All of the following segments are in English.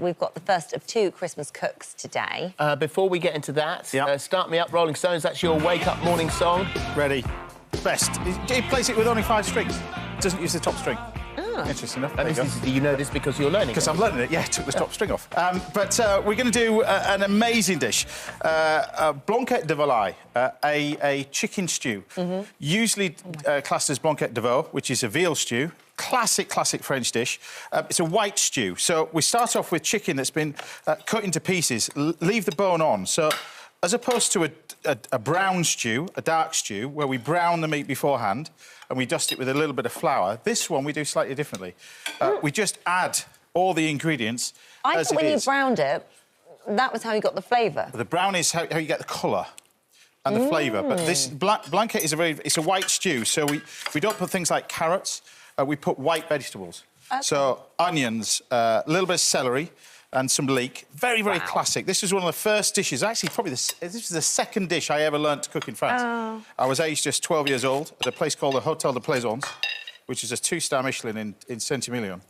we've got the first of 2 Christmas cooks today. Before we get into that, Start Me Up, Rolling Stones, that's your wake-up morning song. Ready. Best. He plays it with only 5 strings. Doesn't use the top string. Interesting enough. And you know this because you're learning Because I'm learning it, took the top string off. But we're going to do an amazing dish. Blanquette de volaille, a chicken stew. Usually classed as blanquette de veau, which is a veal stew. Classic French dish. It's a white stew. So we start off with chicken that's been cut into pieces. Leave the bone on. So as opposed to a brown stew, a dark stew, where we brown the meat beforehand and we dust it with a little bit of flour, this one we do slightly differently. We just add all the ingredients I as thought it when is. you browned it, that was how you got the flavour. The brown is how you get the colour and the flavour. But this blanquette is it's a white stew, so we don't put things like carrots. We put white vegetables. Okay. So onions, a little bit of celery, and some leek. Very, very classic. This was one of the first dishes. Actually, probably this is the second dish I ever learnt to cook in France. I was aged just 12 years old at a place called the Hotel de Plaisance, which is a 2-star Michelin in Saint-Emilion.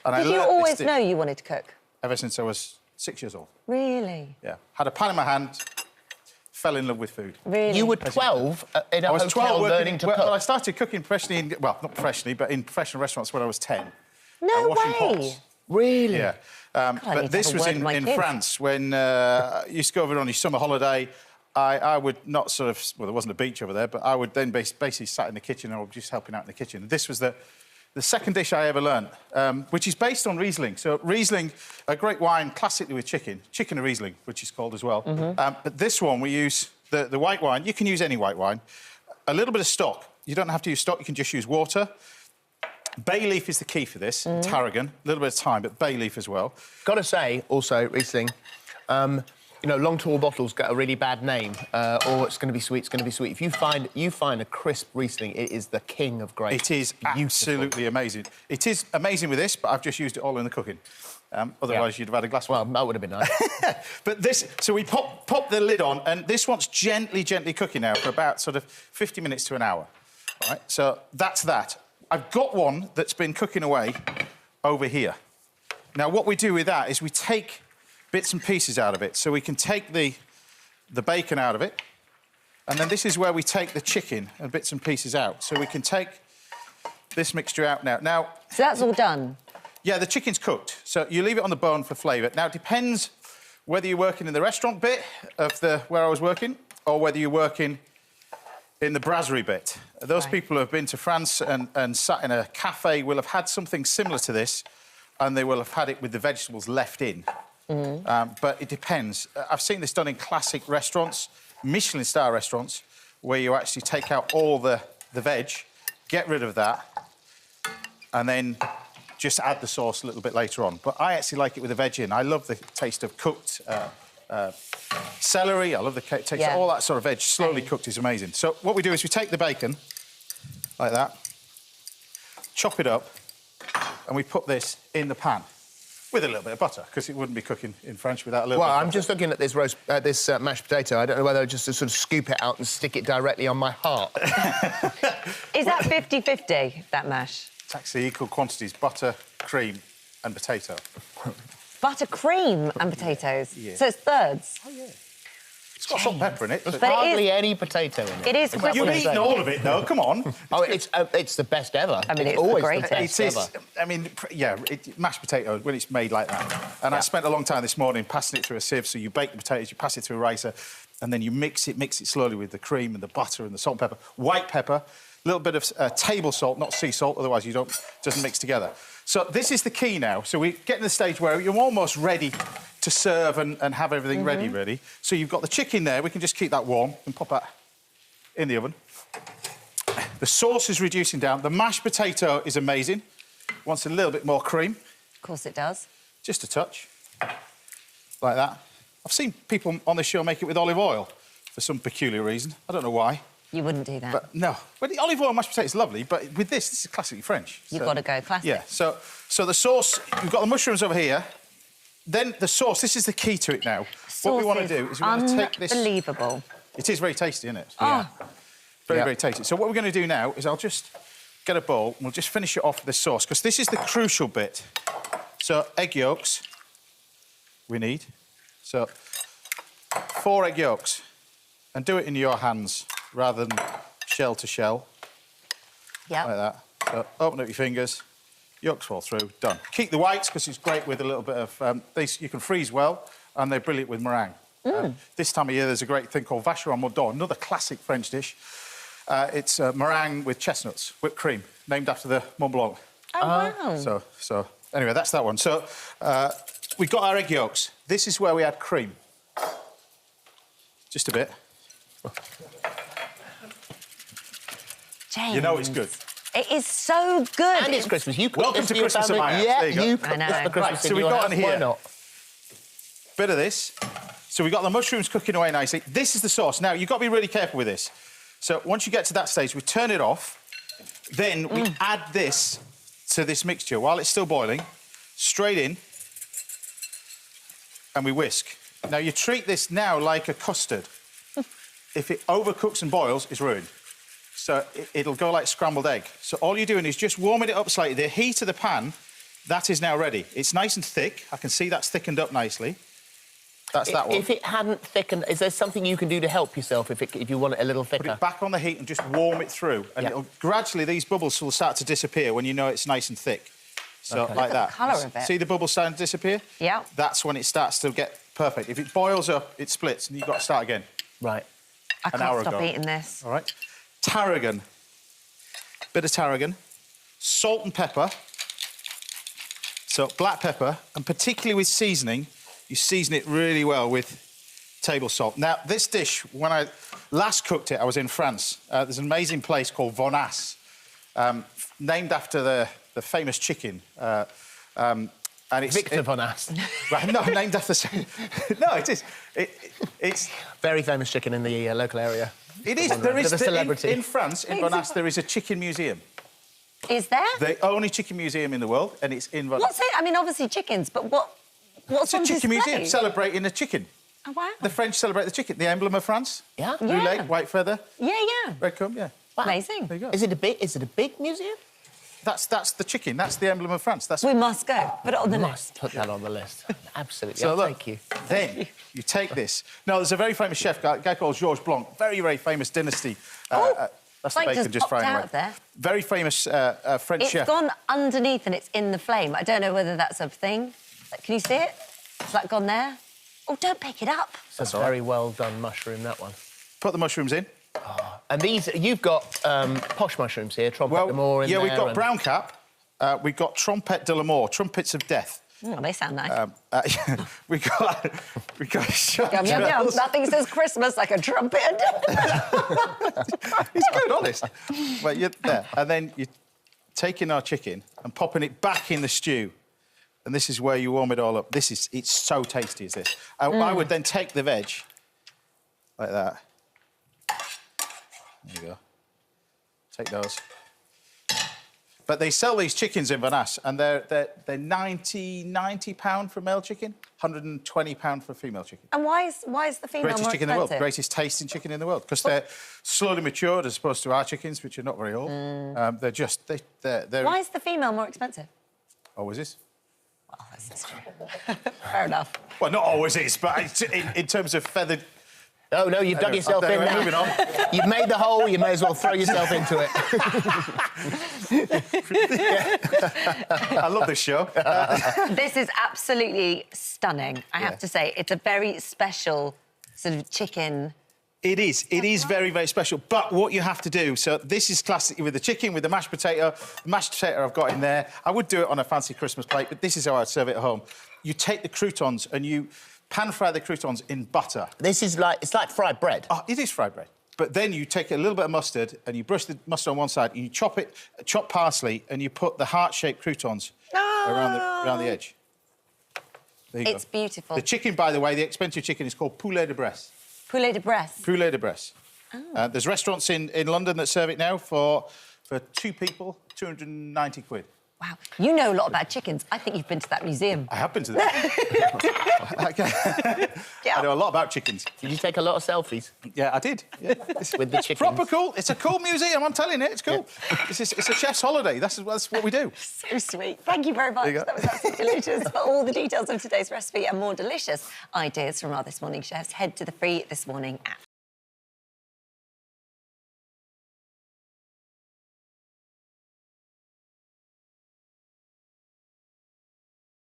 Did you always know you wanted to cook? Ever since I was 6 years old. Really? Yeah. Had a pan in my hand, fell in love with food. Really? You were 12 in a hotel learning to cook? Well, I started cooking professionally, not professionally, but in professional restaurants when I was 10. No washing way! pots. Really? Yeah. But this was in France when you used to go over on your summer holiday. I would not sort of... Well, there wasn't a beach over there, but I would then basically sat in the kitchen or just helping out in the kitchen. This was the second dish I ever learned, which is based on Riesling. So Riesling, a great wine, classically with chicken and Riesling, which is called as well. But this one, we use the white wine. You can use any white wine. A little bit of stock. You don't have to use stock, you can just use water. Bay leaf is the key for this, tarragon. A little bit of thyme, but bay leaf as well. Got to say, also, Riesling, you know, long, tall bottles get a really bad name, or it's going to be sweet, it's going to be sweet. If you find a crisp Riesling, it is the king of grapes. It is absolutely amazing. It is amazing with this, but I've just used it all in the cooking. Otherwise, you'd have had a glass. Well, that would have been nice. But this... So we pop the lid on, and this one's gently cooking now for about sort of 50 minutes to an hour. All right, so that's that. I've got one that's been cooking away over here. Now, what we do with that is we take bits and pieces out of it. So we can take the bacon out of it, and then this is where we take the chicken and bits and pieces out. So we can take this mixture out now. So that's all done? Yeah, the chicken's cooked. So you leave it on the bone for flavour. Now, it depends whether you're working in the restaurant bit of where I was working or whether you're working in the brasserie bit. Those people who have been to France and sat in a cafe will have had something similar to this, and they will have had it with the vegetables left in. But it depends. I've seen this done in classic restaurants, Michelin-star restaurants, where you actually take out all the veg, get rid of that, and then just add the sauce a little bit later on. But I actually like it with the veg in. I love the taste of cooked celery. I love the taste of all that sort of veg. Slowly cooked is amazing. So what we do is we take the bacon, like that, chop it up, and we put this in the pan with a little bit of butter, because it wouldn't be cooking in French without a little bit of butter. Well, I'm just looking at this mashed potato. I don't know whether just to sort of scoop it out and stick it directly on my heart. Is that 50-50, that mash? It's actually equal quantities, butter, cream and potato. Butter, cream and potatoes? Yeah. So it's thirds? Oh, yeah. It's got salt and pepper in it. There's hardly any potato in it. It is quick. You've eaten all of it, though. Come on. It's the best ever. I mean, it's always the the best ever. I mean, yeah, mashed potato, when it's made like that. And I spent a long time this morning passing it through a sieve, so you bake the potatoes, you pass it through a ricer, and then you mix it slowly with the cream and the butter and the salt and pepper. White pepper, a little bit of table salt, not sea salt, otherwise it doesn't mix together. So this is the key now. So we get to the stage where you're almost ready to serve and have everything ready. So you've got the chicken there. We can just keep that warm and pop that in the oven. The sauce is reducing down. The mashed potato is amazing. Wants a little bit more cream. Of course it does. Just a touch. Like that. I've seen people on this show make it with olive oil for some peculiar reason. I don't know why. You wouldn't do that. But no. Well, the olive oil mashed potato is lovely, but with this is classically French. You've got to go classic. Yeah, so the sauce, we've got the mushrooms over here. Then the sauce, this is the key to it now. What we want to do is we want to take this... Unbelievable. It is very tasty, isn't it? Oh. Yeah. Very tasty. So what we're going to do now is I'll just get a bowl and we'll just finish it off with the sauce, because this is the crucial bit. So egg yolks, we need. So 4 egg yolks, and do it in your hands rather than shell to shell. Yeah. Like that. So open up your fingers, yolks fall through, done. Keep the whites, because it's great with a little bit of... you can freeze well, and they're brilliant with meringue. This time of year, there's a great thing called vache au mordant, another classic French dish. It's meringue with chestnuts, whipped cream, named after the Mont Blanc. Oh, wow. So anyway, that's that one. So we've got our egg yolks. This is where we add cream. Just a bit. James. You know it's good. It is so good. And it's Christmas. You cook Welcome this to for your Christmas at family. my house. Yeah, There you go. you cook I know. this for Christmas Right, so in we've your got house. on here- Why not? Bit of this. So we've got the mushrooms cooking away nicely. This is the sauce. Now, you've got to be really careful with this. So once you get to that stage, we turn it off. Then we add this to this mixture while it's still boiling, straight in, and we whisk. Now, you treat this now like a custard. If it overcooks and boils, it's ruined. So it'll go like scrambled egg. So all you're doing is just warming it up slightly. The heat of the pan, that is now ready. It's nice and thick. I can see that's thickened up nicely. That's that one. If it hadn't thickened, is there something you can do to help yourself if you want it a little thicker? Put it back on the heat and just warm it through. And it'll gradually, these bubbles will start to disappear when you know it's nice and thick. So, like that. The colour of it. See the bubbles starting to disappear? Yeah. That's when it starts to get perfect. If it boils up, it splits, and you've got to start again. Right. I An hour can't stop ago. eating this. All right. Tarragon. Bit of tarragon. Salt and pepper. So black pepper, and particularly with seasoning, you season it really well with table salt. Now, this dish, when I last cooked it, I was in France. There's an amazing place called Vonas, named after the famous chicken. And it's Victor Von Ass. Right, no, named after... No, it is. It's... Very famous chicken in the local area. It is. There is... Bit of a celebrity. In France, in Vonas, there is a chicken museum. Is there? The only chicken museum in the world, and it's in Vonas. What's it? I mean, obviously chickens, but what's It's a on chicken display? museum celebrating a chicken. Oh, wow. The French celebrate the chicken. The emblem of France. Yeah? Blue Yeah. leg, white feather, Yeah, yeah. red comb, yeah. Amazing. There you go. Is it a big museum? That's the chicken. That's the emblem of France. That's We must go. Put it on the Must list. put that on the list. Absolutely. So look, Thank you. Then you take this. Now, there's a very famous chef, a guy called Georges Blanc, very famous dynasty. That's the Like bacon just frying popped away. out there. Very famous French It's chef. gone underneath and it's in the flame. I don't know whether that's a thing. Can you see it? Has that gone there? Oh, don't pick it up. That's a very well done mushroom, that one. Put the mushrooms in. And these, you've got posh mushrooms here, trompette de mort in yeah, there. we've got and- brown cap. We've got trompette de l'amour, trumpets of death. Oh, they sound nice. we got shot. Yum, yum, yum. Nothing says Christmas like a trumpet. It's good, honest. Well, you're there. And then you're taking our chicken and popping it back in the stew. And this is where you warm it all up. It's so tasty, is this. I would then take the veg, like that. There you go. Take those. But they sell these chickens in Vonas, and they're £90 for male chicken, £120 for female chicken. And why is the female Greatest more chicken in the world, expensive? greatest tasting chicken in the world, because they're slowly matured as opposed to our chickens, which are not very old. They're just they're. Why is the female more expensive? Always is. Oh, this is true. Fair enough. Well, not always is, but it's in terms of feathered. Oh, no, you've dug yourself in now. Moving on. You've made the hole, you may as well throw yourself into it. I love this show. This is absolutely stunning, I have to say. It's a very special sort of chicken. It is. It is very, very special. But what you have to do, so this is classic with the chicken, with the mashed potato. The mashed potato I've got in there. I would do it on a fancy Christmas plate, but this is how I'd serve it at home. You take the croutons and you pan-fry the croutons in butter. This is like, it's like fried bread. Oh, it is fried bread. But then you take a little bit of mustard and you brush the mustard on one side and you chop parsley and you put the heart-shaped croutons around the edge. There you It's go. beautiful. The chicken, by the way, the expensive chicken is called poulet de Bresse. Poulet de Bresse. Poulet de Bresse. There's restaurants in London that serve it now for 2 people, 290 quid. Wow, you know a lot about chickens. I think you've been to that museum. I have been to that. Yeah. I know a lot about chickens. Did you take a lot of selfies Yeah, I did. Yeah. with the chickens? Proper cool. It's a cool museum, I'm telling you. It's cool. It's a chef's holiday. That's what we do. So sweet. Thank you very much. There you go. That was absolutely delicious. For all the details of today's recipe and more delicious ideas from our This Morning chefs, head to the free This Morning app.